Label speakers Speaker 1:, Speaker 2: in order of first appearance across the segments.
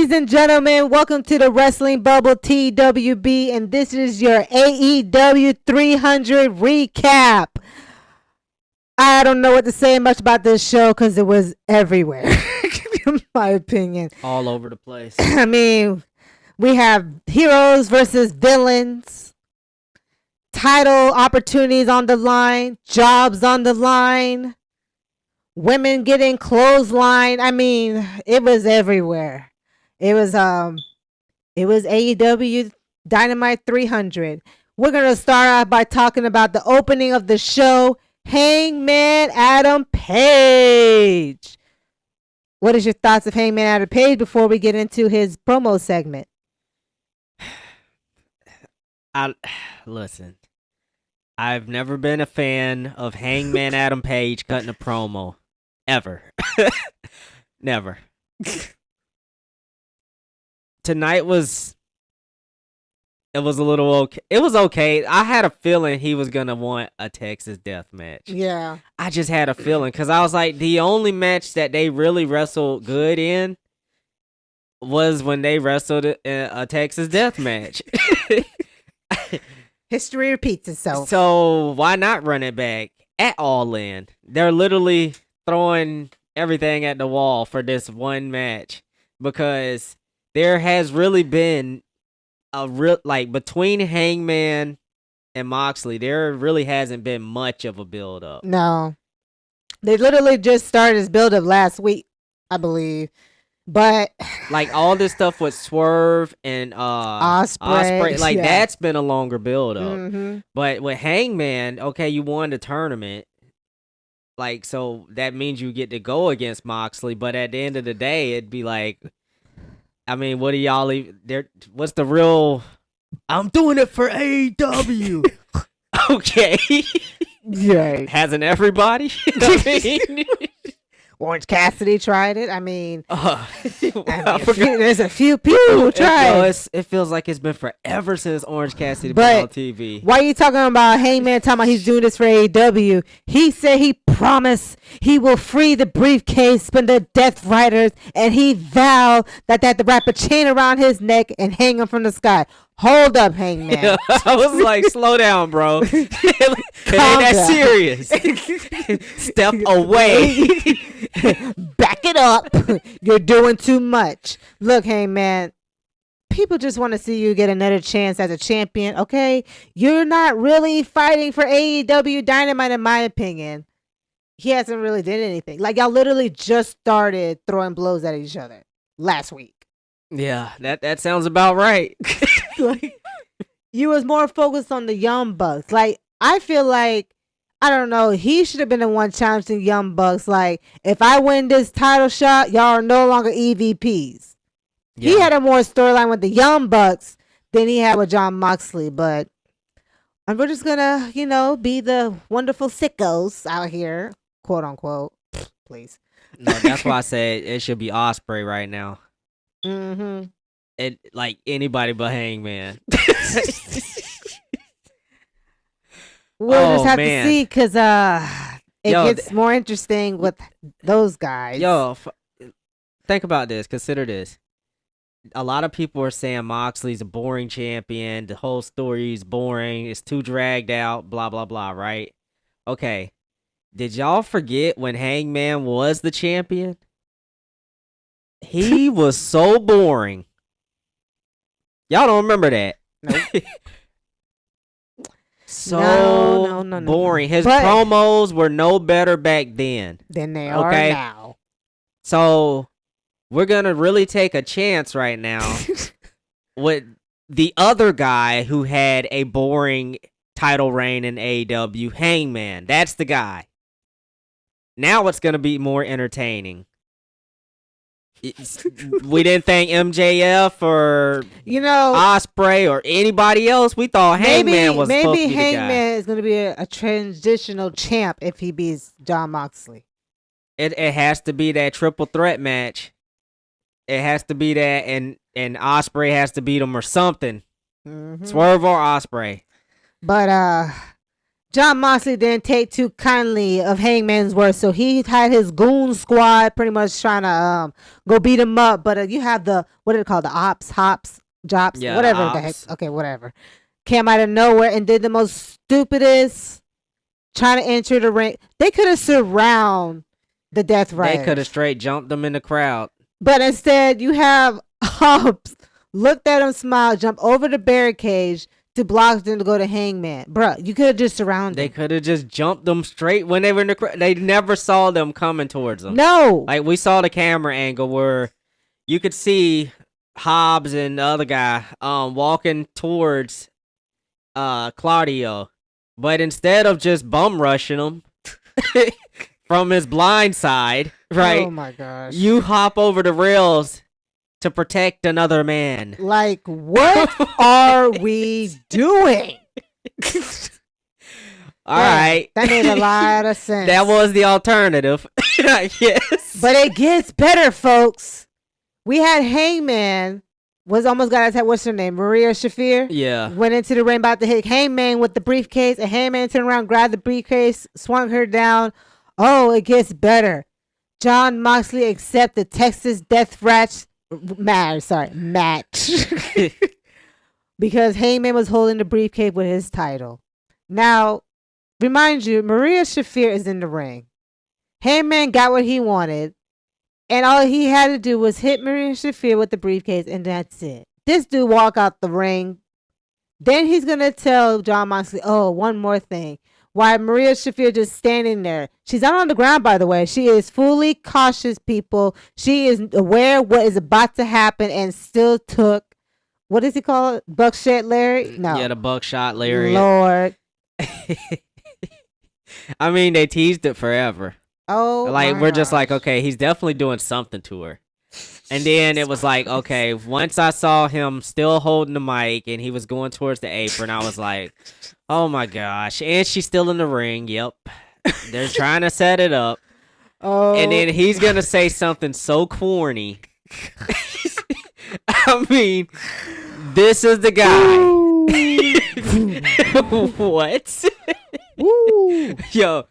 Speaker 1: Ladies and gentlemen, welcome to the Wrestling Bubble TWB, and this is your AEW 300 recap. I don't know what to say much about this show because it was everywhere, in my opinion.
Speaker 2: All over the place.
Speaker 1: I mean, we have heroes versus villains, title opportunities on the line, jobs on the line, women getting clothesline. I mean, it was everywhere. It was AEW Dynamite 300. We're gonna start off by talking about the opening of the show, Hangman Adam Page. What is your thoughts of Hangman Adam Page before we get into his promo segment?
Speaker 2: Listen, I've never been a fan of Hangman Adam Page cutting a promo. Ever. Never. Tonight was a little okay. It was okay. I had a feeling he was going to want a Texas death match.
Speaker 1: Yeah.
Speaker 2: I just had a feeling because I was like, the only match that they really wrestled good in was when they wrestled a Texas death match.
Speaker 1: History repeats itself.
Speaker 2: So why not run it back at All In? They're literally throwing everything at the wall for this one match because there has really been a real, like, between Hangman and Moxley, there really hasn't been much of a build up.
Speaker 1: No. They literally just started this build up last week, I believe. But
Speaker 2: like all this stuff with Swerve and Ospreay, like that's been a longer build up.
Speaker 1: Mm-hmm.
Speaker 2: But with Hangman, okay, you won the tournament. Like, so that means you get to go against Moxley, but at the end of the day, it'd be like, I mean, what do y'all there? What's the real? I'm doing it for AEW. Okay.
Speaker 1: Yeah.
Speaker 2: Hasn't everybody? I mean,
Speaker 1: Orange Cassidy tried it. I mean,
Speaker 2: there's
Speaker 1: a few people who tried.
Speaker 2: It feels like it's been forever since Orange Cassidy been on TV.
Speaker 1: Why are you talking about Hangman talking about he's doing this for AEW? He said he promised he will free the briefcase from the Death Riders, and he vowed that they had to wrap a chain around his neck and hang him from the sky. Hold up, Hangman.
Speaker 2: I was like, slow down, bro. It ain't that serious. Step away.
Speaker 1: Back it up. You're doing too much. Look, Hangman, people just want to see you get another chance as a champion, okay? You're not really fighting for AEW Dynamite, in my opinion. He hasn't really did anything. Like, y'all literally just started throwing blows at each other last week.
Speaker 2: Yeah, that sounds about right.
Speaker 1: Like, you was more focused on the Young Bucks. Like, I feel like, I don't know, he should have been the one challenging Young Bucks. Like, if I win this title shot, y'all are no longer EVPs. Yeah. He had a more storyline with the Young Bucks than he had with John Moxley. But we're just gonna, be the wonderful sickos out here, quote unquote. Please.
Speaker 2: No, that's why I said it should be Ospreay right now.
Speaker 1: Mm-hmm.
Speaker 2: And like anybody but Hangman.
Speaker 1: We'll just have to see because it gets more interesting with those guys.
Speaker 2: Think about this. Consider this. A lot of people are saying Moxley's a boring champion. The whole story is boring. It's too dragged out. Blah, blah, blah, right? Okay. Did y'all forget when Hangman was the champion? He was so boring. Y'all don't remember that.
Speaker 1: Nope.
Speaker 2: No. Boring. His promos were no better back then
Speaker 1: than they are now.
Speaker 2: So we're going to really take a chance right now with the other guy who had a boring title reign in AEW, Hangman. That's the guy. Now it's going to be more entertaining. We didn't think MJF or Ospreay or anybody else. We thought Hangman was supposed to be the guy.
Speaker 1: Maybe Hangman is going to be a transitional champ if he beats John Moxley.
Speaker 2: It has to be that triple threat match. It has to be that, and Ospreay has to beat him or something.
Speaker 1: Mm-hmm.
Speaker 2: Swerve or Ospreay.
Speaker 1: But John Moxley didn't take too kindly of Hangman's words, so he had his goon squad pretty much trying to go beat him up. But you have the what are they called? The hops, jops,
Speaker 2: Yeah, the
Speaker 1: whatever the heck.
Speaker 2: ops.
Speaker 1: Okay, whatever. Came out of nowhere and did the most stupidest trying to enter the ring. They could have surrounded the Death Riders.
Speaker 2: They could have straight jumped them in the crowd.
Speaker 1: But instead, you have Hobbs looked at him, smile, jump over the barricade to block them to go to Hangman. Bruh, you could have just surrounded
Speaker 2: They
Speaker 1: them.
Speaker 2: could have just jumped them straight when they were in the crowd. They never saw them coming towards them.
Speaker 1: No.
Speaker 2: Like, we saw the camera angle where you could see Hobbs and the other guy walking towards Claudio. But instead of just bum rushing him from his blind side, right?
Speaker 1: Oh my gosh.
Speaker 2: You hop over the rails to protect another man.
Speaker 1: Like, what are we doing?
Speaker 2: All right.
Speaker 1: That made a lot of sense.
Speaker 2: That was the alternative, I guess.
Speaker 1: But it gets better, folks. We had Hangman was almost got attacked. What's her name? Maria Shafir.
Speaker 2: Yeah.
Speaker 1: Went into the ring about to hit Hangman with the briefcase, and Hangman turned around, grabbed the briefcase, swung her down. Oh, it gets better. John Moxley accept the Texas Death match because Heyman was holding the briefcase with his title. Now, remind you, Maria Shafir is in the ring. Heyman got what he wanted, and all he had to do was hit Maria Shafir with the briefcase, and that's it. This dude walk out the ring. Then he's gonna tell John Moxley, "Oh, one more thing." Why Maria Shafir just standing there? She's not on the ground, by the way. She is fully cautious, people. She is aware what is about to happen, and still took what does he call it? Buckshot Larry? No.
Speaker 2: Yeah, the buckshot Larry.
Speaker 1: Lord.
Speaker 2: I mean, they teased it forever.
Speaker 1: Oh,
Speaker 2: like
Speaker 1: my
Speaker 2: we're just
Speaker 1: gosh.
Speaker 2: like, okay, he's definitely doing something to her. And then it was like, okay, once I saw him still holding the mic and he was going towards the apron, I was like, oh my gosh. And she's still in the ring. Yep. They're trying to set it up.
Speaker 1: Oh.
Speaker 2: And then he's going to say something so corny. I mean, this is the guy. What?
Speaker 1: Woo.
Speaker 2: Yo,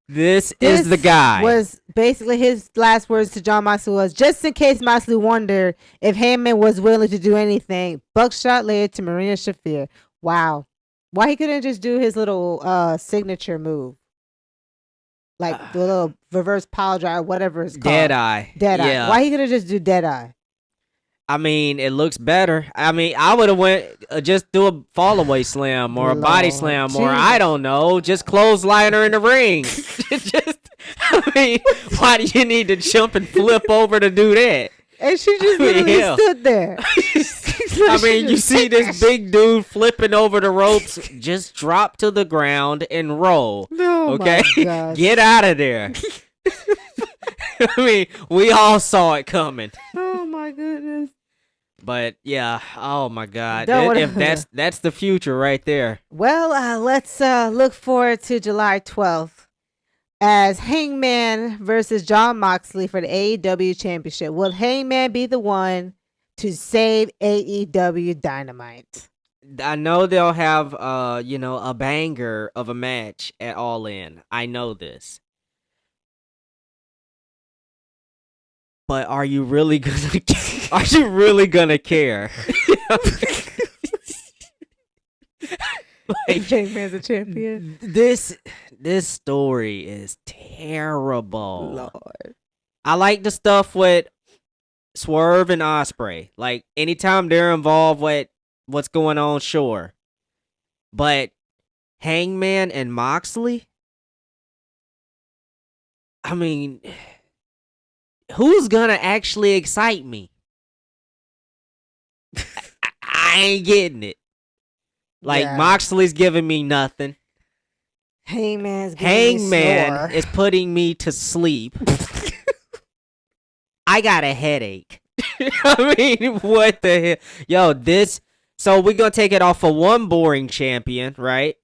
Speaker 2: this is the guy.
Speaker 1: Was basically his last words to John Moxley was, just in case Moxley wondered if Heyman was willing to do anything, buckshot Larry to Maria Shafir. Wow. Why he couldn't just do his little signature move? Like the little reverse pile drive, whatever it's called.
Speaker 2: Deadeye.
Speaker 1: Deadeye.
Speaker 2: Yeah.
Speaker 1: Why he couldn't just do Deadeye?
Speaker 2: I mean, it looks better. I mean, I would have went just do a fall away slam or a body
Speaker 1: Lord
Speaker 2: slam or
Speaker 1: Jesus.
Speaker 2: I don't know, just clothesline her in the ring. I mean, why do you need to jump and flip over to do that?
Speaker 1: And she just literally stood there.
Speaker 2: I mean, you see this big dude flipping over the ropes, just drop to the ground and roll.
Speaker 1: No,
Speaker 2: Okay,
Speaker 1: my gosh.
Speaker 2: get out of there. I mean, we all saw it coming.
Speaker 1: Oh my goodness.
Speaker 2: But yeah, oh my God,
Speaker 1: Don't
Speaker 2: if
Speaker 1: wanna-
Speaker 2: that's the future right there.
Speaker 1: Well, let's look forward to July 12th as Hangman versus John Moxley for the AEW Championship. Will Hangman be the one to save AEW Dynamite?
Speaker 2: I know they'll have a banger of a match at All In. I know this. But are you really gonna care? Like,
Speaker 1: Hangman's a champion.
Speaker 2: This story is terrible.
Speaker 1: Lord.
Speaker 2: I like the stuff with Swerve and Ospreay. Like anytime they're involved with what's going on, sure. But Hangman and Moxley? I mean, who's gonna actually excite me? I ain't getting it. Like
Speaker 1: Yeah.
Speaker 2: Moxley's giving me nothing.
Speaker 1: Hangman
Speaker 2: is putting me to sleep. I got a headache. I mean, what the hell? Yo, so we're going to take it off of one boring champion, right?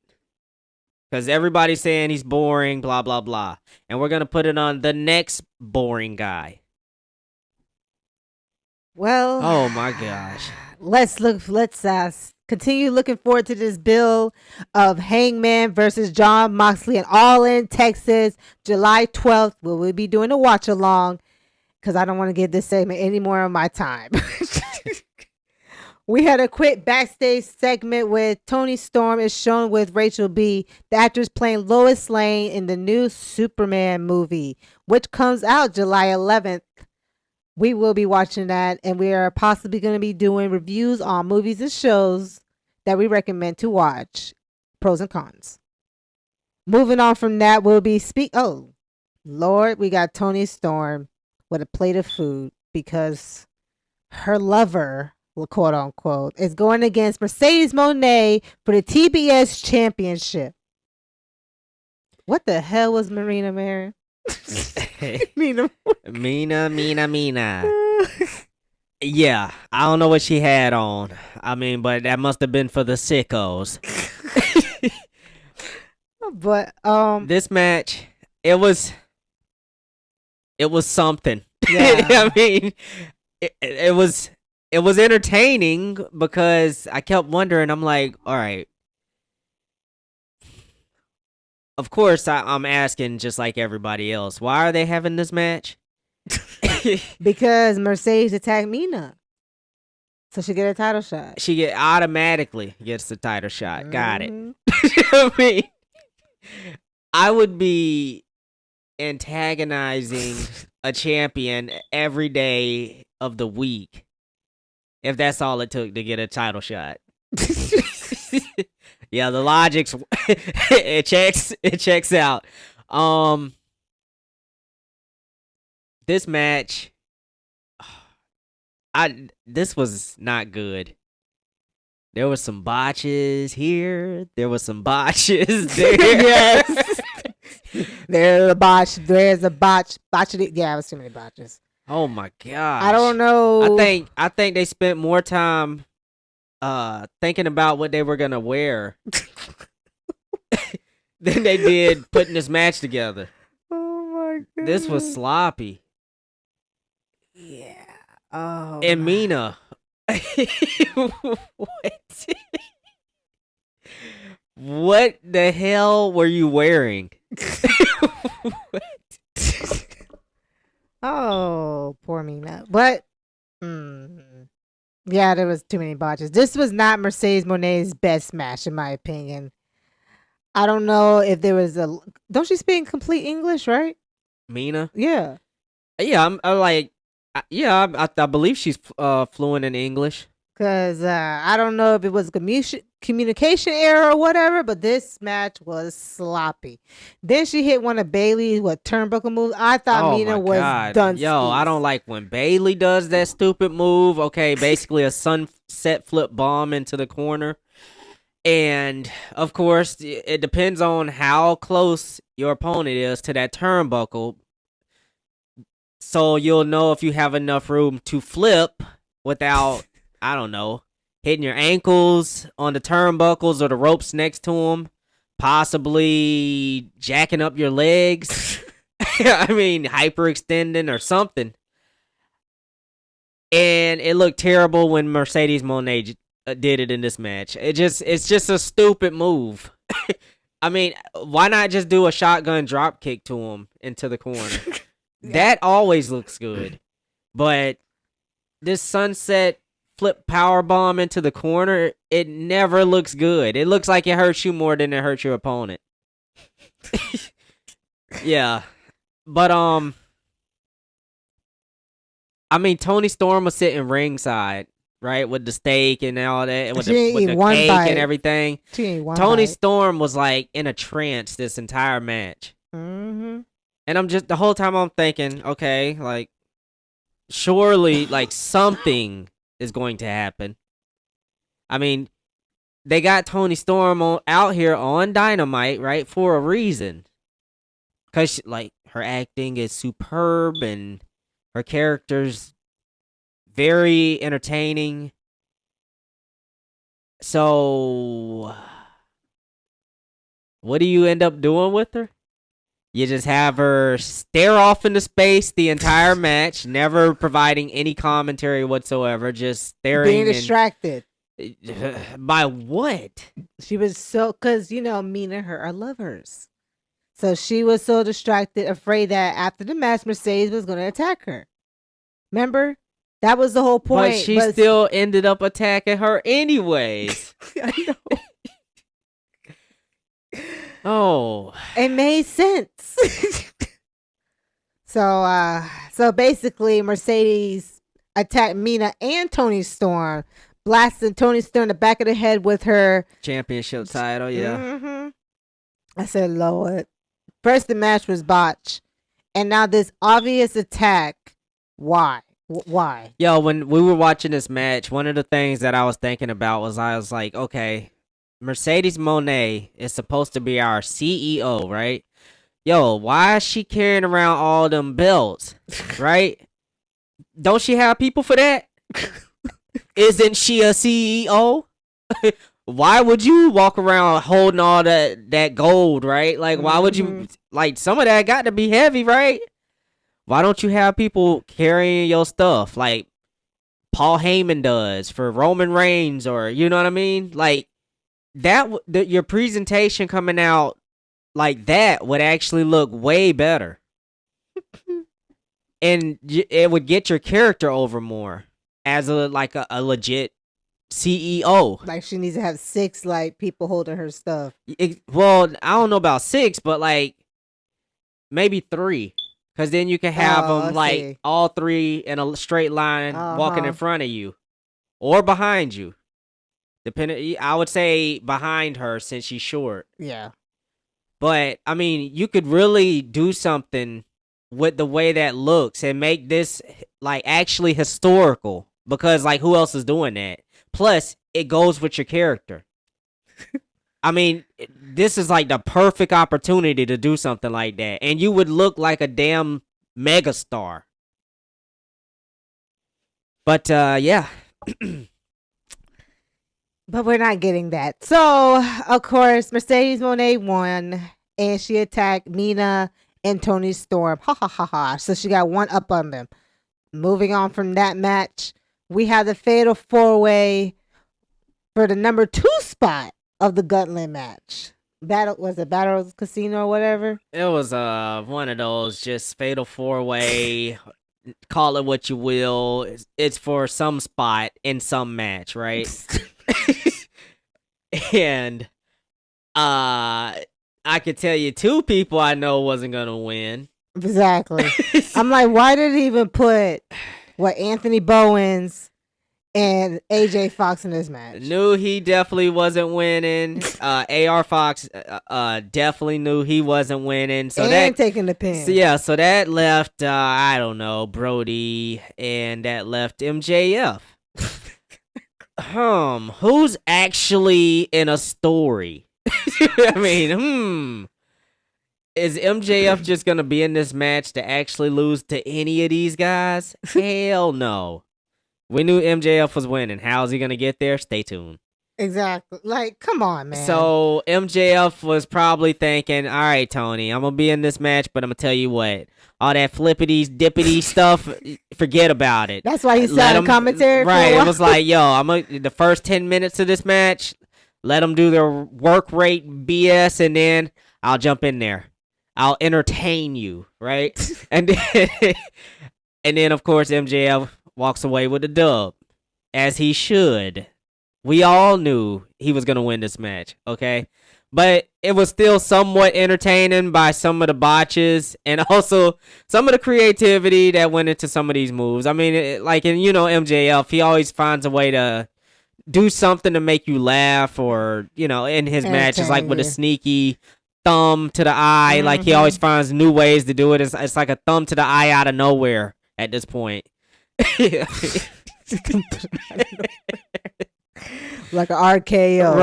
Speaker 2: Because everybody's saying he's boring, blah, blah, blah. And we're going to put it on the next boring guy.
Speaker 1: Well,
Speaker 2: Oh, my gosh.
Speaker 1: let's Continue looking forward to this bill of Hangman versus John Moxley in All In, Texas, July 12th. We'll be doing a watch along because I don't want to give this segment any more of my time. We had a quick backstage segment with Tony Storm is shown with Rachel B. The actress playing Lois Lane in the new Superman movie, which comes out July 11th. We will be watching that, and we are possibly going to be doing reviews on movies and shows that we recommend to watch, pros and cons. Moving on from that, we'll be oh, Lord, we got Tony Storm with a plate of food because her lover, quote unquote, is going against Mercedes Moné for the TBS championship. What the hell was Marina Marin? Mina.
Speaker 2: Yeah, I don't know what she had on. I mean, but that must have been for the sickos.
Speaker 1: But
Speaker 2: this match, it was something.
Speaker 1: Yeah.
Speaker 2: I mean, it was entertaining because I kept wondering. I'm like, all right. Of course, I'm asking just like everybody else. Why are they having this match?
Speaker 1: Because Mercedes attacked Mina, so she get a title shot.
Speaker 2: She automatically gets the title shot. Got it.
Speaker 1: Mm-hmm.
Speaker 2: I mean, I would be antagonizing a champion every day of the week if that's all it took to get a title shot. Yeah, the logic's it checks out. This match, this was not good. There was some botches here. There was some botches there.
Speaker 1: Yes. There's a botch. There's a botch. Yeah, it was too many botches.
Speaker 2: Oh my gosh.
Speaker 1: I don't know.
Speaker 2: I think they spent more time thinking about what they were gonna wear than they did putting this match together.
Speaker 1: Oh my god.
Speaker 2: This was sloppy.
Speaker 1: Yeah. Oh.
Speaker 2: And Mina. What? What the hell were you wearing? What?
Speaker 1: Oh, poor Mina. But yeah, there was too many botches. This was not Mercedes Moné's best match, in my opinion. I don't know if there was a. Don't she speak complete English, right?
Speaker 2: Mina?
Speaker 1: Yeah.
Speaker 2: Yeah, I'm like, yeah, I believe she's fluent in English.
Speaker 1: Because I don't know if it was communication error or whatever, but this match was sloppy. Then she hit one of Bailey's turnbuckle moves. I thought Mina was done.
Speaker 2: Yo, I don't like when Bailey does that stupid move. Okay, basically a sunset flip bomb into the corner. And of course, it depends on how close your opponent is to that turnbuckle. So you'll know if you have enough room to flip without, I don't know, hitting your ankles on the turnbuckles or the ropes next to them, possibly jacking up your legs. I mean, hyperextending or something. And it looked terrible when Mercedes Moné did it in this match. It's just a stupid move. I mean, why not just do a shotgun drop kick to him into the corner? That always looks good. But this sunset flip power bomb into the corner, it never looks good. It looks like it hurts you more than it hurts your opponent. Yeah. But I mean, Tony Storm was sitting ringside, right, with the steak and all that, with the cake and everything. Tony Storm was like in a trance this entire match.
Speaker 1: Mm-hmm.
Speaker 2: And I'm just, the whole time I'm thinking, okay, like, surely, like, something is going to happen. I mean, they got Tony Storm out here on Dynamite, right, for a reason. Because, like, her acting is superb and her character's very entertaining. So, what do you end up doing with her? You just have her stare off into space the entire match, never providing any commentary whatsoever, just staring.
Speaker 1: Being distracted.
Speaker 2: By what?
Speaker 1: She was so, because, Mina and her are lovers. So she was so distracted, afraid that after the match, Mercedes was going to attack her. Remember? That was the whole point.
Speaker 2: But she still ended up attacking her anyways.
Speaker 1: I know.
Speaker 2: Oh.
Speaker 1: It made sense. So basically, Mercedes attacked Mina and Toni Storm, blasting Toni Storm in the back of the head with her
Speaker 2: championship title. Yeah.
Speaker 1: Mm-hmm. I said, Lord. First, the match was botched, and now this obvious attack. Why? Why?
Speaker 2: Yo, when we were watching this match, one of the things that I was thinking about was I was like, okay, Mercedes Moné is supposed to be our CEO, right? Yo, why is she carrying around all them belts, right? Don't she have people for that? Isn't she a CEO? Why would you walk around holding all that gold, right? Like, why would you, like, some of that got to be heavy, right? Why don't you have people carrying your stuff like Paul Heyman does for Roman Reigns, or, you know what I mean? Like, your presentation coming out like that would actually look way better. And it would get your character over more as a legit CEO.
Speaker 1: Like, she needs to have 6 people holding her stuff.
Speaker 2: Well, I don't know about 6, but maybe 3. Because then you can have them all 3 in a straight line walking in front of you or behind you. Depending, I would say behind her since she's short.
Speaker 1: Yeah.
Speaker 2: But, I mean, you could really do something with the way that looks and make this, actually historical. Because, who else is doing that? Plus, it goes with your character. I mean, this is, the perfect opportunity to do something like that. And you would look like a damn megastar. But, yeah.
Speaker 1: But we're not getting that. So, of course, Mercedes Moné won, and she attacked Mina and Toni Storm. Ha ha ha ha. So she got one up on them. Moving on from that match, we have the fatal 4-way for the number 2 spot of the Gauntlet match. Battle Casino or whatever?
Speaker 2: It was one of those just fatal 4-way. Call it what you will. It's for some spot in some match, right? And I could tell you 2 people I know wasn't gonna win.
Speaker 1: Exactly. I'm like, why did he even put Anthony Bowens and AJ Fox in this match?
Speaker 2: Knew he definitely wasn't winning. AR Fox definitely knew he wasn't winning. So
Speaker 1: and taking the pin.
Speaker 2: So that left I don't know, Brody, and that left MJF. Who's actually in a story? I mean, is MJF just gonna be in this match to actually lose to any of these guys? Hell no. We knew MJF was winning. How's he gonna get there? Stay tuned.
Speaker 1: Exactly. Come on, man.
Speaker 2: So MJF was probably thinking, all right, Tony, I'm gonna be in this match, but I'm gonna tell you what, all that flippity dippity stuff, forget about it.
Speaker 1: That's why he said commentary.
Speaker 2: Right. It was like, yo, the first 10 minutes of this match, let them do their work rate BS, and then I'll jump in there. I'll entertain you, right? and then of course MJF walks away with the dub, as he should. We all knew he was gonna win this match, okay? But it was still somewhat entertaining by some of the botches and also some of the creativity that went into some of these moves. I mean, MJF, he always finds a way to do something to make you laugh, or, in his matches, with a sneaky thumb to the eye. Mm-hmm. He always finds new ways to do it. It's like a thumb to the eye out of nowhere at this point.
Speaker 1: Like an RKO.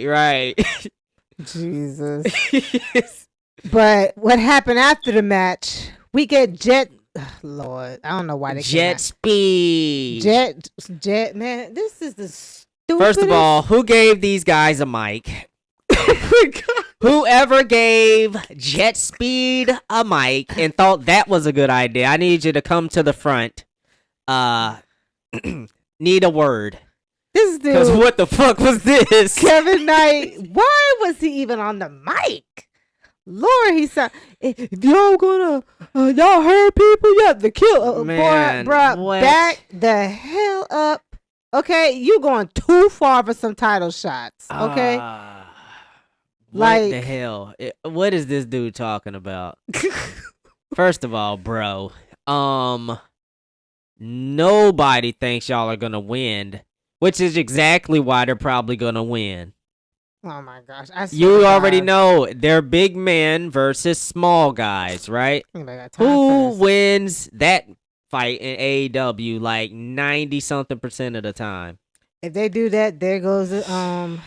Speaker 2: Right.
Speaker 1: Jesus. But what happened after the match, we get Lord, I don't know why they
Speaker 2: Jet speed.
Speaker 1: Jet, man, this is the stupidest.
Speaker 2: First of all, who gave these guys a mic? Whoever gave Jet Speed a mic and thought that was a good idea, I need you to come to the front. Need a word.
Speaker 1: This
Speaker 2: Because
Speaker 1: dude,
Speaker 2: what the fuck was this?
Speaker 1: Kevin Knight, why was he even on the mic? Lord, he said, if y'all gonna, y'all heard people, you have to kill.
Speaker 2: Man,
Speaker 1: boy, bruh,
Speaker 2: what?
Speaker 1: back the hell up. Okay, you going too far for some title shots. Okay,
Speaker 2: What the
Speaker 1: like-
Speaker 2: hell? What is this dude talking about? First of all, bro, nobody thinks y'all are gonna win, which is exactly why they're probably gonna win.
Speaker 1: oh my gosh, I swear
Speaker 2: You
Speaker 1: to
Speaker 2: already
Speaker 1: God,
Speaker 2: know they're big men versus small guys, right?
Speaker 1: anybody got time for
Speaker 2: Who
Speaker 1: this?
Speaker 2: wins that fight in AEW like 90-something% of the time?
Speaker 1: If they do that, there goes oh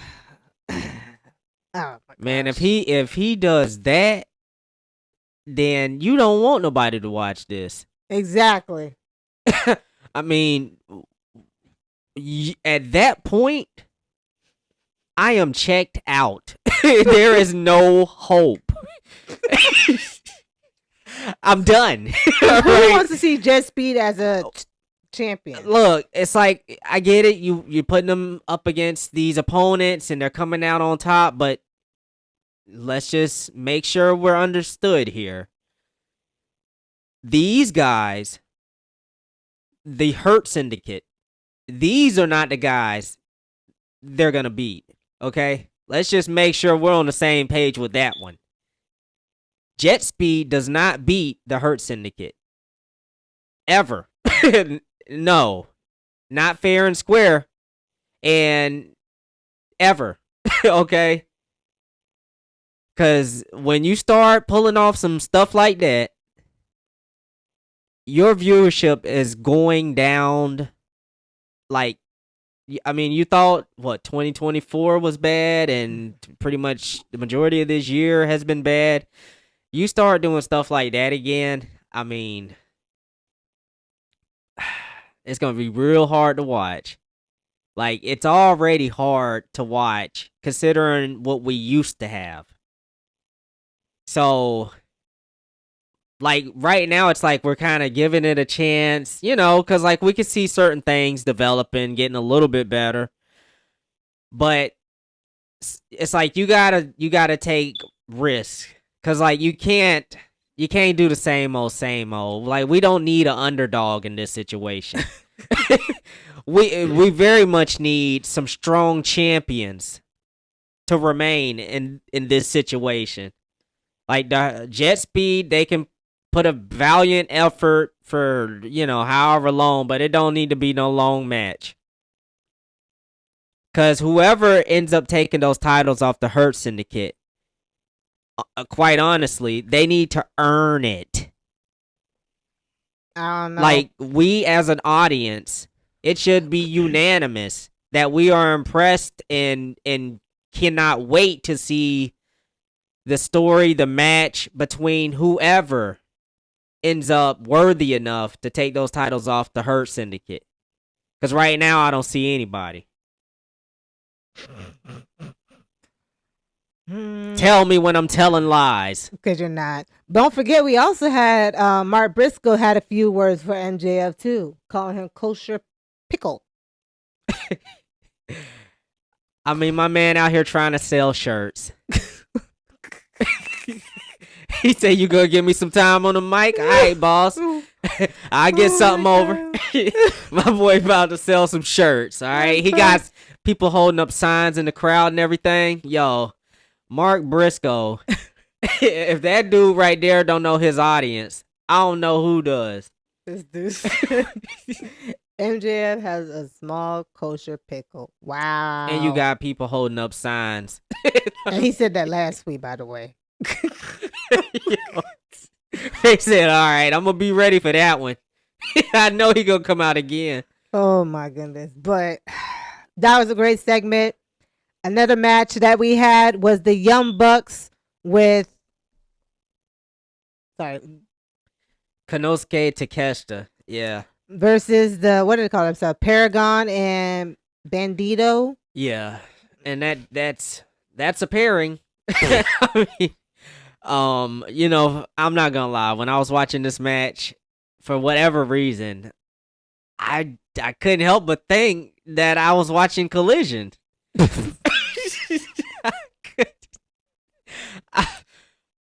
Speaker 1: my
Speaker 2: Man,
Speaker 1: gosh.
Speaker 2: if he does that, then you don't want nobody to watch this.
Speaker 1: Exactly.
Speaker 2: I mean, at that point, I am checked out. There is no hope. I'm done.
Speaker 1: Who
Speaker 2: Right?
Speaker 1: wants to see Jet Speed as a champion?
Speaker 2: Look, it's like I get it. You're putting them up against these opponents, and they're coming out on top. But let's just make sure we're understood here. These guys, the Hurt Syndicate, these are not the guys they're gonna beat. Okay, let's just make sure we're on the same page with that one. Jet Speed does not beat the Hurt Syndicate. Ever. No. Not fair and square. And ever. Okay? Because when you start pulling off some stuff like that, your viewership is going down. Like, I mean, you thought, 2024 was bad and pretty much the majority of this year has been bad. You start doing stuff like that again, I mean, it's going to be real hard to watch. Like, it's already hard to watch considering what we used to have. So, like, right now, it's like we're kind of giving it a chance, because, like, we can see certain things developing, getting a little bit better. But it's like you gotta take risks. Because, like, you can't do the same old. Like, we don't need an underdog in this situation. We very much need some strong champions to remain in this situation. Like, the Jet Speed, they can put a valiant effort for, however long, but it don't need to be no long match. Because whoever ends up taking those titles off the Hurt Syndicate, quite honestly, they need to earn it.
Speaker 1: I don't know.
Speaker 2: Like, we as an audience, it should be unanimous that we are impressed and cannot wait to see the story, the match between whoever ends up worthy enough to take those titles off the Hurt Syndicate. Because right now, I don't see anybody. Tell me when I'm telling lies.
Speaker 1: Because you're not. Don't forget, we also had Mark Briscoe had a few words for MJF too, calling him kosher pickle.
Speaker 2: I mean, my man out here trying to sell shirts. He said, "You gonna give me some time on the mic? All right, boss. I get something over." My boy about to sell some shirts. All right, he got people holding up signs in the crowd and everything. Yo, Mark Briscoe. If that dude right there don't know his audience, I don't know who does.
Speaker 1: This dude. MJF has a small kosher pickle. Wow.
Speaker 2: And you got people holding up signs.
Speaker 1: And he said that last week, by the way.
Speaker 2: Yo, they said, "All right, I'm gonna be ready for that one." I know he gonna come out again.
Speaker 1: Oh my goodness. But that was a great segment. Another match that we had was the Young Bucks with
Speaker 2: Konosuke Takeshita. Yeah.
Speaker 1: versus the, what do they call themselves? Paragon and Bandido.
Speaker 2: Yeah. And that's a pairing. I mean, I'm not gonna lie. When I was watching this match, for whatever reason, I I couldn't help but think that I was watching Collision.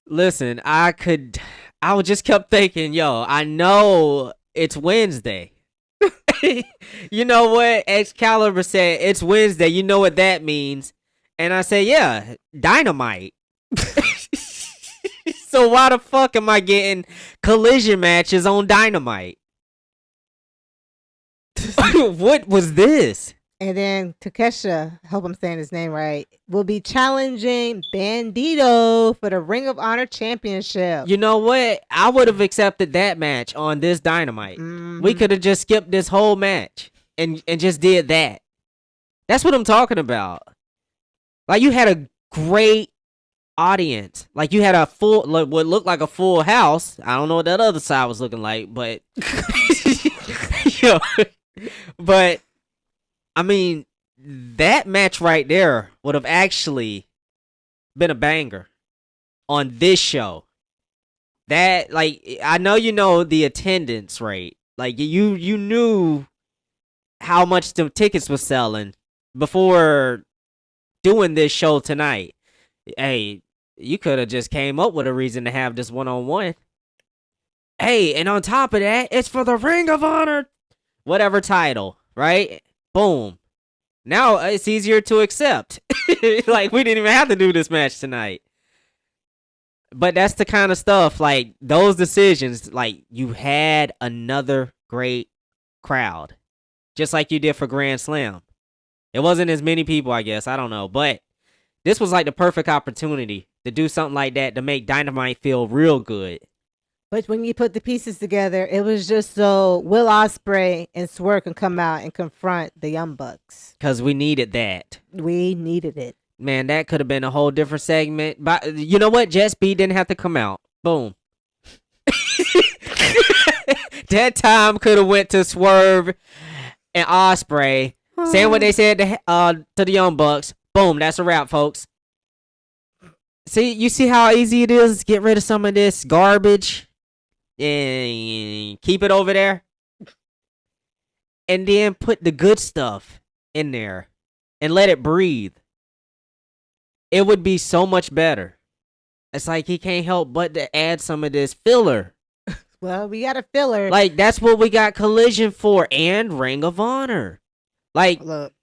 Speaker 2: Listen, I just kept thinking, yo, I know it's Wednesday. You know what? Excalibur said, it's Wednesday. You know what that means. And I said, yeah, Dynamite. So why the fuck am I getting Collision matches on Dynamite? What was this?
Speaker 1: And then Takeshita, hope I'm saying his name right, will be challenging Bandido for the Ring of Honor Championship.
Speaker 2: You know what? I would have accepted that match on this Dynamite. Mm-hmm. We could have just skipped this whole match and just did that. That's what I'm talking about. Like, you had a great audience. Like, you had a full, what looked like a full house. I don't know what that other side was looking like, but but I mean, that match right there would have actually been a banger on this show. That, like, I know you know the attendance rate. Like, you knew how much the tickets were selling before doing this show tonight. Hey, you could have just came up with a reason to have this one-on-one. Hey, and on top of that, it's for the Ring of Honor, whatever title, right? Boom. Now it's easier to accept. Like, we didn't even have to do this match tonight. But that's the kind of stuff, like, those decisions, like, you had another great crowd. Just like you did for Grand Slam. It wasn't as many people, I guess. I don't know. But this was like the perfect opportunity to do something like that to make Dynamite feel real good.
Speaker 1: But when you put the pieces together, it was just so Will Ospreay and Swerve can come out and confront the Young Bucks.
Speaker 2: Because we needed that.
Speaker 1: We needed it.
Speaker 2: Man, that could have been a whole different segment. But you know what? Jess B didn't have to come out. Boom. That time could have went to Swerve and Ospreay, saying what they said to the Young Bucks. Boom, that's a wrap, folks. See, you see how easy it is to get rid of some of this garbage and keep it over there? And then put the good stuff in there and let it breathe. It would be so much better. It's like he can't help but to add some of this filler.
Speaker 1: Well, we got a filler.
Speaker 2: Like, that's what we got Collision for, and Ring of Honor. Like,
Speaker 1: look,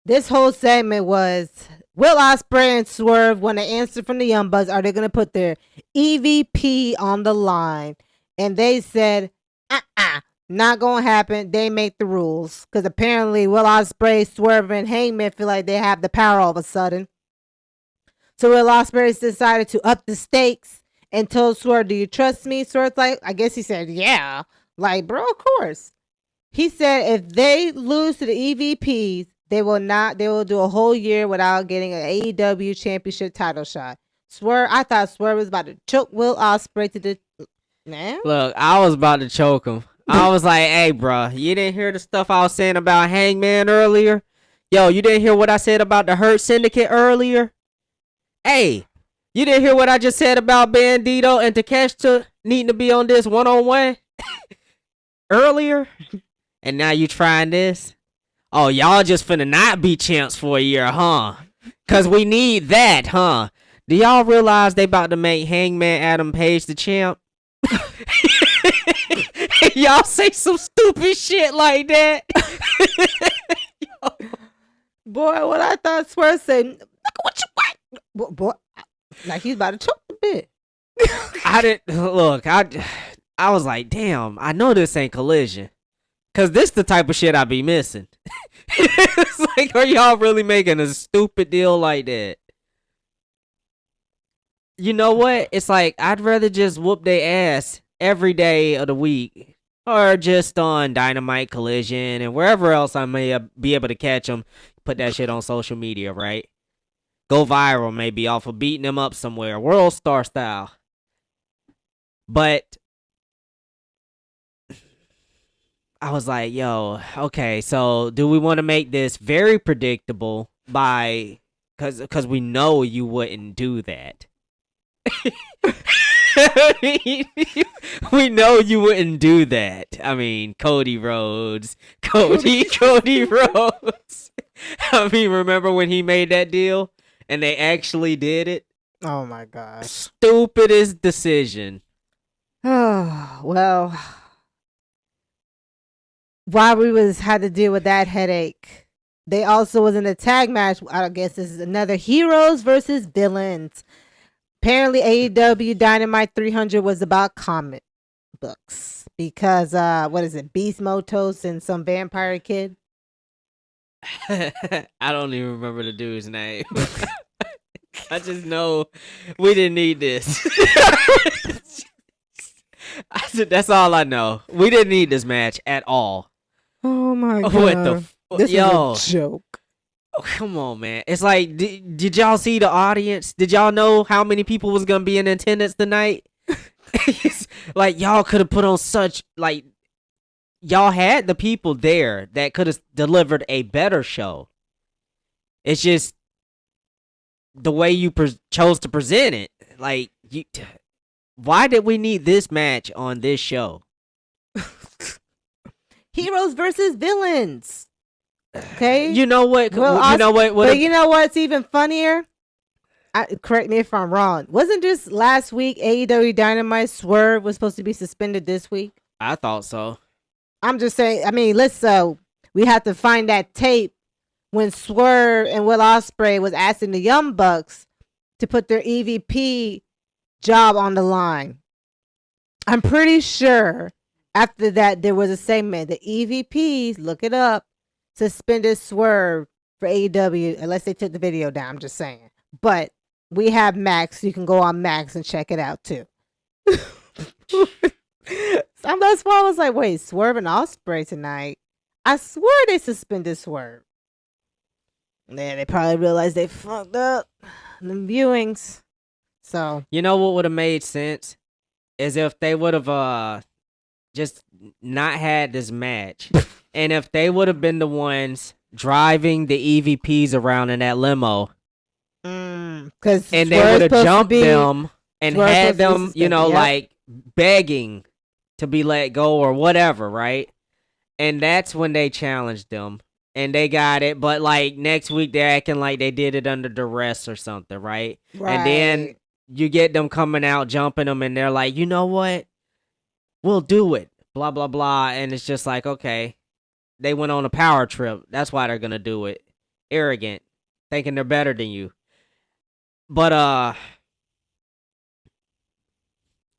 Speaker 1: this whole segment was Will Ospreay and Swerve want to answer from the Young Bucks. Are they going to put their EVP on the line? And they said, not going to happen. They make the rules. Because apparently Will Ospreay, Swerve, and Hangman feel like they have the power all of a sudden. So Will Ospreay decided to up the stakes and told Swerve, do you trust me? Swerve's like, I guess he said, yeah. Like, bro, of course. He said if they lose to the EVPs, they will do a whole year without getting an AEW championship title shot. I thought Swerve was about to choke Will Ospreay to the... Nah.
Speaker 2: Look, I was about to choke him. I was like, hey, bro, you didn't hear the stuff I was saying about Hangman earlier? Yo, you didn't hear what I said about the Hurt Syndicate earlier? Hey, you didn't hear what I just said about Bandido and Takeshita needing to be on this one-on-one earlier? And now you trying this? Oh, y'all just finna not be champs for a year, huh? Cause we need that, huh? Do y'all realize they about to make Hangman Adam Page the champ? Y'all say some stupid shit like that.
Speaker 1: Boy, what I thought Swerve said, look what you want. Boy, like he's about to choke a bit.
Speaker 2: I didn't look. I was like, damn. I know this ain't Collision, cause this the type of shit I be missing. It's like, are y'all really making a stupid deal like that? You know what? It's like, I'd rather just whoop their ass every day of the week, or just on Dynamite, Collision, and wherever else I may be able to catch them. Put that shit on social media, right? Go viral, maybe, off of beating them up somewhere, World Star style. But I was like, yo, okay, so do we want to make this very predictable because we know you wouldn't do that? We know you wouldn't do that. I mean, Cody Rhodes. Cody Rhodes. I mean, remember when he made that deal and they actually did it?
Speaker 1: Oh my gosh.
Speaker 2: Stupidest decision.
Speaker 1: Oh, well, while we had to deal with that headache, they also was in a tag match. I guess this is another heroes versus villains. Apparently, AEW Dynamite 300 was about comic books because what is it? Beast Mortos and some vampire kid.
Speaker 2: I don't even remember the dude's name. I just know we didn't need this. That's all I know. We didn't need this match at all.
Speaker 1: Oh my god!
Speaker 2: What the
Speaker 1: this is a joke.
Speaker 2: Oh, come on, man. It's like, did y'all see the audience? Did y'all know how many people was gonna be in attendance tonight? Like, y'all could have put on such, like, y'all had the people there that could have delivered a better show. It's just the way you chose to present it. Like, why did we need this match on this show?
Speaker 1: Heroes versus villains. Okay.
Speaker 2: You know what?
Speaker 1: Well, you know what? But you know what's even funnier? Correct me if I'm wrong. Wasn't just last week AEW Dynamite Swerve was supposed to be suspended this week?
Speaker 2: I thought so.
Speaker 1: I'm just saying. I mean, we have to find that tape when Swerve and Will Ospreay was asking the Young Bucks to put their EVP job on the line. I'm pretty sure after that there was a segment. The EVPs, look it up, suspended Swerve for AEW unless they took the video down. I'm just saying. But we have Max. You can go on Max and check it out too. That's why I was like, wait, Swerve and Ospreay tonight. I swear they suspended Swerve. Yeah, they probably realized they fucked up the viewings. So
Speaker 2: you know what would have made sense is if they would have just not had this match, and if they would have been the ones driving the EVPs around in that limo,
Speaker 1: because
Speaker 2: and they would have jumped them and had them, like begging to be let go or whatever, right? And that's when they challenged them. And they got it, but like next week they're acting like they did it under duress or something, right? And then you get them coming out, jumping them, and they're like, you know what? We'll do it. Blah, blah, blah. And it's just like, okay. They went on a power trip. That's why they're going to do it. Arrogant. Thinking they're better than you. But,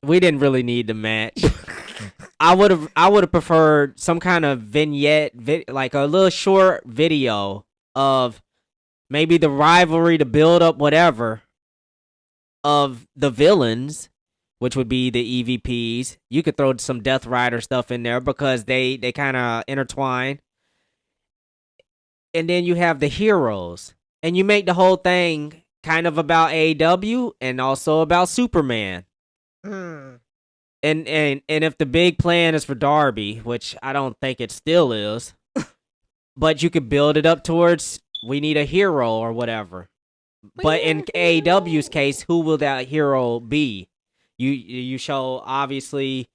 Speaker 2: we didn't really need the match. I would have preferred some kind of vignette, like a little short video of maybe the rivalry, the build up, whatever, of the villains, which would be the EVPs. You could throw some Death Rider stuff in there because they kind of intertwine. And then you have the heroes, and you make the whole thing kind of about AEW and also about Superman. And if the big plan is for Darby, which I don't think it still is, but you could build it up towards we need a hero or whatever. But in AEW's case, who will that hero be? You show, obviously,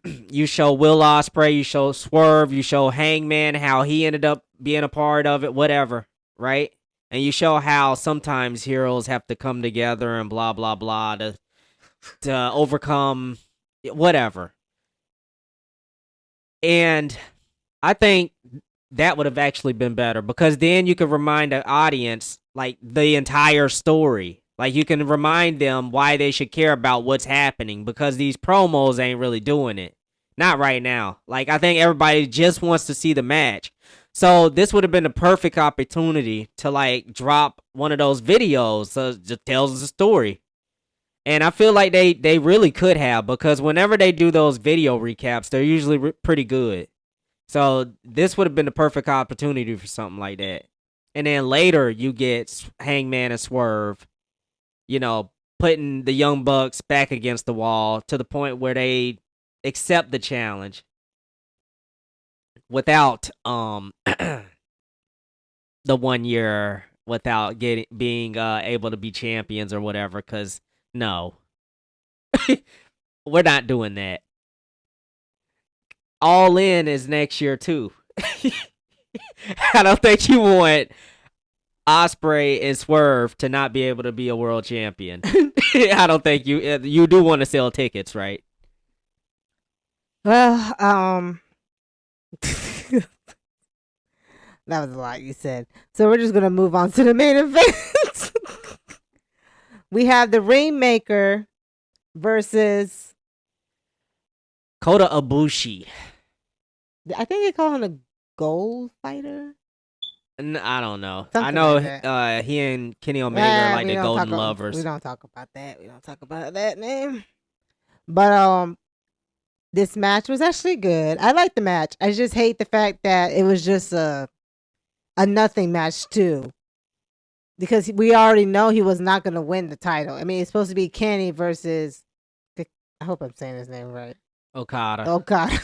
Speaker 2: you show Will Ospreay, you show Swerve, you show Hangman, how he ended up being a part of it, whatever, right? And you show how sometimes heroes have to come together and blah, blah, blah to overcome whatever. And I think that would have actually been better because then you could remind the audience like the entire story. Like you can remind them why they should care about what's happening because these promos ain't really doing it. Not right now. Like I think everybody just wants to see the match. So this would have been the perfect opportunity to like drop one of those videos that just tells the story. And I feel like they really could have because whenever they do those video recaps, they're usually pretty good. So this would have been the perfect opportunity for something like that. And then later you get Hangman and Swerve, putting the Young Bucks back against the wall to the point where they accept the challenge without the 1 year without being able to be champions or whatever. Because no. We're not doing that. All In is next year too. I don't think you want Ospreay and Swerve to not be able to be a world champion. I don't think you do want to sell tickets, right?
Speaker 1: Well, that was a lot you said. So we're just gonna move on to the main event. We have the Rainmaker versus
Speaker 2: Kota Ibushi.
Speaker 1: I think they call him a gold fighter.
Speaker 2: I don't know.
Speaker 1: Something
Speaker 2: I know
Speaker 1: like
Speaker 2: he and Kenny Omega are like the golden lovers.
Speaker 1: We don't talk about that. We don't talk about that name. But this match was actually good. I like the match. I just hate the fact that it was just a nothing match too. Because we already know he was not going to win the title. I mean, it's supposed to be Kenny versus I hope I'm saying his name right.
Speaker 2: Okada.
Speaker 1: Okada,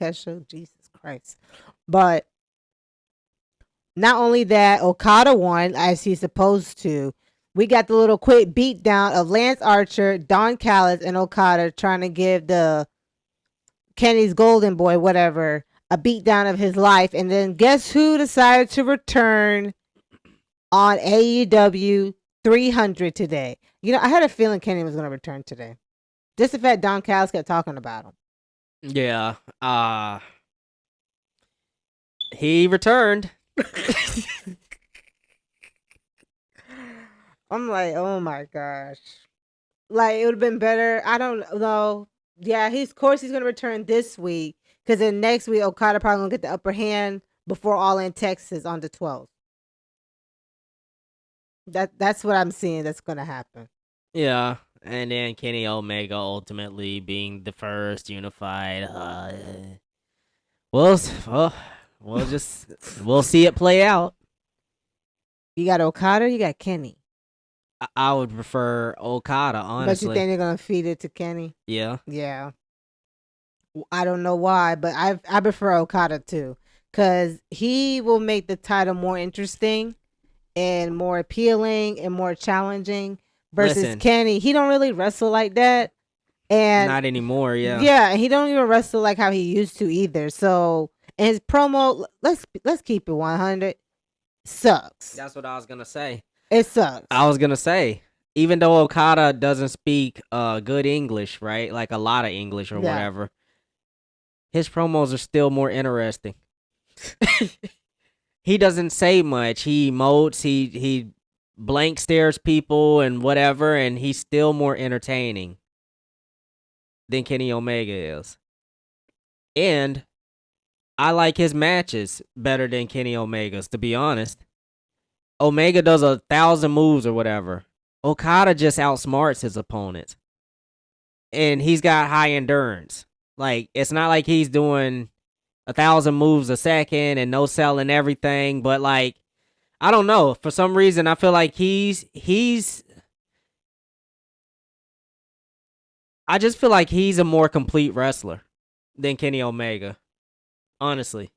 Speaker 1: Kesha, Jesus Christ. But not only that, Okada won as he's supposed to. We got the little quick beatdown of Lance Archer, Don Callis, and Okada trying to give the Kenny's golden boy, whatever, a beatdown of his life. And then guess who decided to return on AEW 300 today? You know, I had a feeling Kenny was going to return today. Just the fact Don Callis kept talking about him.
Speaker 2: Yeah. He returned.
Speaker 1: I'm like, oh my gosh. Like, it would have been better. I don't know. Yeah, of course he's going to return this week. Because then next week, Okada probably going to get the upper hand before All In Texas on the 12th. That's what I'm seeing that's going to happen.
Speaker 2: Yeah. And then Kenny Omega ultimately being the first unified. We'll see it play out.
Speaker 1: You got Okada, you got Kenny.
Speaker 2: I would prefer Okada, honestly.
Speaker 1: But you think they're gonna feed it to Kenny?
Speaker 2: Yeah.
Speaker 1: Yeah. I don't know why, but I prefer Okada too, because he will make the title more interesting and more appealing and more challenging. Versus Kenny, he don't really wrestle like that, and
Speaker 2: not anymore. Yeah.
Speaker 1: Yeah, and he don't even wrestle like how he used to either. So, and his promo, let's keep it 100, sucks.
Speaker 2: That's what I was gonna say.
Speaker 1: It sucks.
Speaker 2: I was gonna say, even though Okada doesn't speak good English, right? Like a lot of English or whatever, his promos are still more interesting. He doesn't say much. He emotes. He blank stares people and whatever, and he's still more entertaining than Kenny Omega is. And I like his matches better than Kenny Omega's, to be honest. Omega does 1,000 moves or whatever. Okada just outsmarts his opponents. And he's got high endurance. Like, it's not like he's doing 1,000 moves a second and no selling everything, but like, I don't know. For some reason, I feel like I just feel like he's a more complete wrestler than Kenny Omega. Honestly.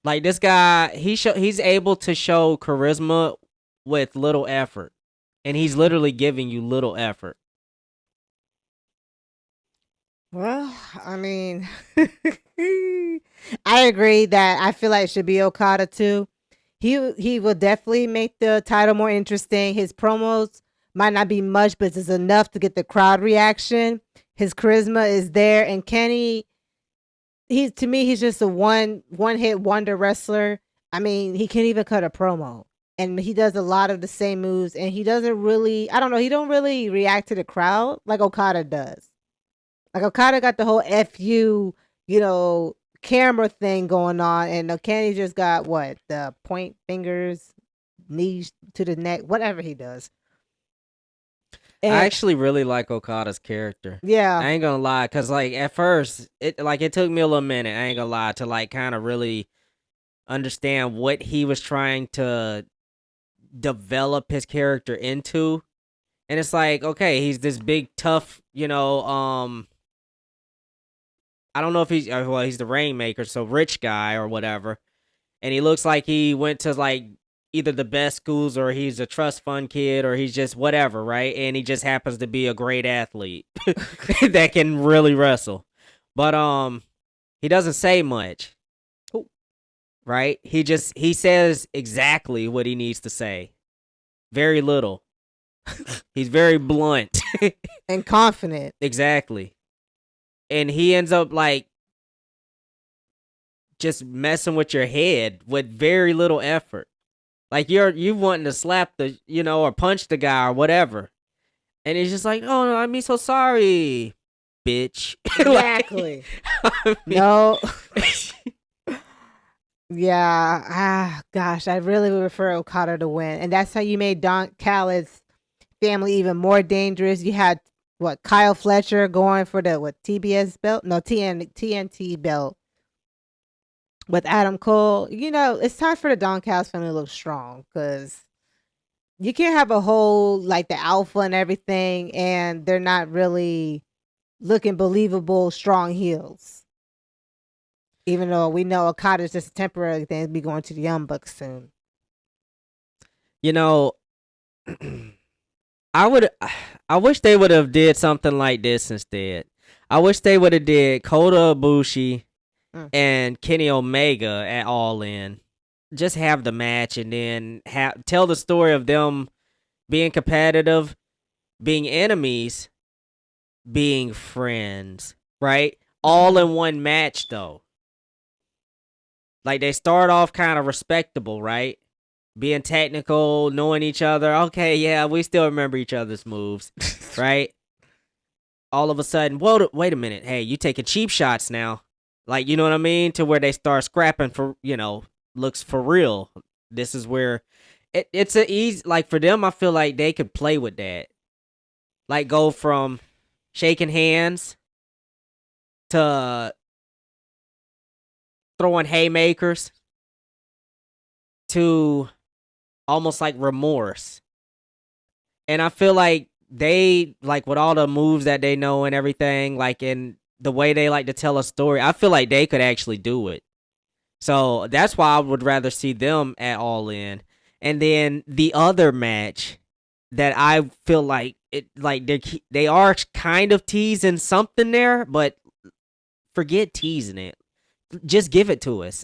Speaker 2: Like, this guy, he's able to show charisma with little effort. And he's literally giving you little effort.
Speaker 1: Well, I mean, I agree that I feel like it should be Okada too. He will definitely make the title more interesting. His promos might not be much, but it's enough to get the crowd reaction. His charisma is there, and Kenny, he's just a one hit wonder wrestler. I mean, he can't even cut a promo, and he does a lot of the same moves, and he doesn't really, I don't know, he don't really react to the crowd like Okada does. Like, Okada got the whole FU, camera thing going on, and Kenny just got the point fingers, knees to the neck, whatever he does.
Speaker 2: And I actually really like Okada's character.
Speaker 1: Yeah,
Speaker 2: I ain't gonna lie, cause like at first it took me a little minute. I ain't gonna lie to like kind of really understand what he was trying to develop his character into, and it's like, okay, he's this big tough, I don't know if he's the Rainmaker, so rich guy or whatever. And he looks like he went to like either the best schools or he's a trust fund kid or he's just whatever, right? And he just happens to be a great athlete that can really wrestle. But he doesn't say much. Right? He says exactly what he needs to say. Very little. He's very blunt.
Speaker 1: And confident.
Speaker 2: Exactly. And he ends up like just messing with your head with very little effort. Like you wanting to slap the, or punch the guy or whatever. And he's just like, "Oh, no, I'm so sorry, bitch."
Speaker 1: Exactly. No. Yeah. Gosh, I really would prefer Okada to win. And that's how you made Don Callis' family even more dangerous. You had, Kyle Fletcher going for the, TBS belt? No, TNT belt with Adam Cole. It's time for the Don Callis family to look strong because you can't have a whole, the alpha and everything, and they're not really looking believable, strong heels. Even though we know Okada's just a temporary thing, he'll be going to the Young Bucks soon.
Speaker 2: I wish they would have did something like this instead. I wish they would have did Kota Ibushi and Kenny Omega at All In. Just have the match and then tell the story of them being competitive, being enemies, being friends, right? All in one match though. Like, they start off kind of respectable, right? Being technical, knowing each other. Okay, yeah, we still remember each other's moves, right? All of a sudden, wait a minute. Hey, you taking cheap shots now. Like, you know what I mean? To where they start scrapping for, looks for real. This is where it's a easy, like, for them, I feel like they could play with that. Like, go from shaking hands to throwing haymakers to almost like remorse. And I feel like they, like, with all the moves that they know and everything, like, in the way they like to tell a story, I feel like they could actually do it. So that's why I would rather see them at All In. And then the other match that I feel like they are kind of teasing something there, but forget teasing it. Just give it to us.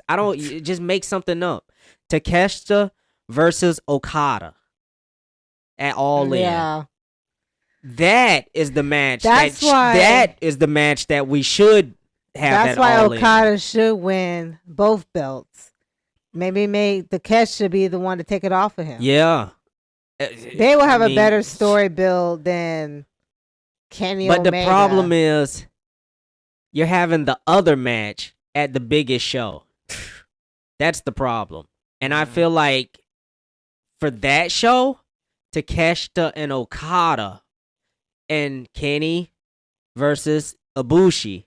Speaker 2: Just make something up. Takeshita versus Okada at All In.
Speaker 1: Yeah.
Speaker 2: That is the match.
Speaker 1: That
Speaker 2: is the match that we should have.
Speaker 1: That's why Okada
Speaker 2: In.
Speaker 1: should win both belts. Maybe Takeshita be the one to take it off of him.
Speaker 2: Yeah.
Speaker 1: They will have a better story build than Kenny Omega.
Speaker 2: But the problem is you're having the other match at the biggest show. That's the problem. And I feel like for that show, Takeshita and Okada and Kenny versus Ibushi,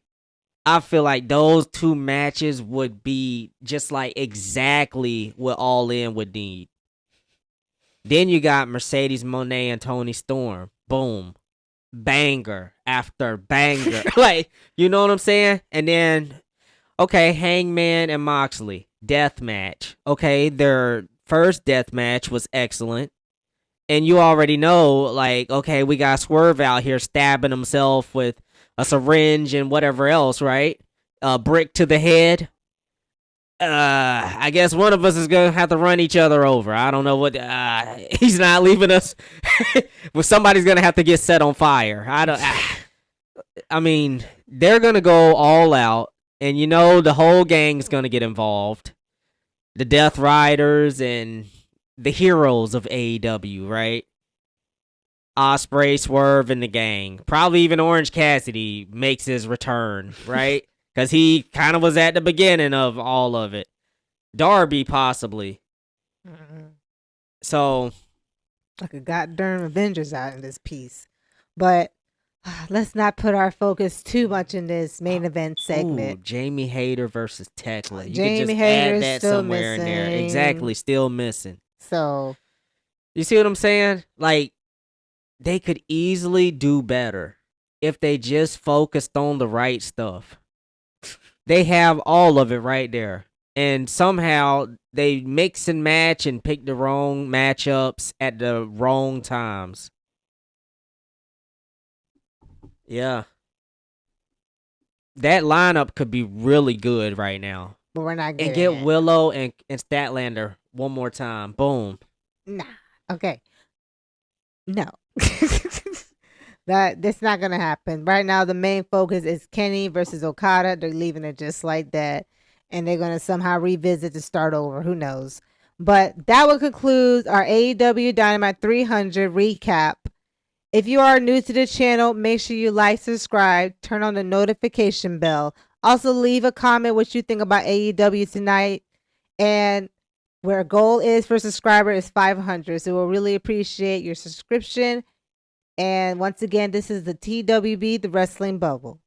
Speaker 2: I feel like those two matches would be just like exactly what All In would need. Then you got Mercedes Moné and Toni Storm. Boom. Banger after banger. Like, you know what I'm saying? And then, okay, Hangman and Moxley. Death match. Okay, their first death match was excellent. And you already know, like, okay, we got Swerve out here stabbing himself with a syringe and whatever else, right? A brick to the head. I guess one of us is gonna have to run each other over. I don't know what. He's not leaving us. Well, somebody's gonna have to get set on fire. I mean, they're gonna go all out, and the whole gang's gonna get involved. The Death Riders and the heroes of AEW, right? Ospreay, Swerve, and the gang. Probably even Orange Cassidy makes his return, right? Because he kind of was at the beginning of all of it. Darby, possibly. So.
Speaker 1: Like a goddamn Avengers out in this piece. But let's not put our focus too much in this main event segment.
Speaker 2: Ooh, Jamie Hayter versus Tekla. You
Speaker 1: Jamie
Speaker 2: could just
Speaker 1: Hayter's
Speaker 2: add that
Speaker 1: still
Speaker 2: somewhere
Speaker 1: missing.
Speaker 2: in there. Exactly, still missing.
Speaker 1: So.
Speaker 2: You see what I'm saying? Like, they could easily do better if they just focused on the right stuff. They have all of it right there. and somehow they mix and match and pick the wrong matchups at the wrong times. Yeah. That lineup could be really good right now.
Speaker 1: But we're not getting
Speaker 2: And get
Speaker 1: it.
Speaker 2: Willow and Statlander one more time. Boom.
Speaker 1: Nah. Okay. No. That's not gonna happen. Right now the main focus is Kenny versus Okada. They're leaving it just like that. And they're gonna somehow revisit to start over. Who knows? But that will conclude our AEW Dynamite 300 recap. If you are new to the channel, make sure you like, subscribe, turn on the notification bell. Also, leave a comment what you think about AEW tonight. And where goal is for subscriber is 500. So we'll really appreciate your subscription. And once again, this is the TWB, the Wrestling Bubble.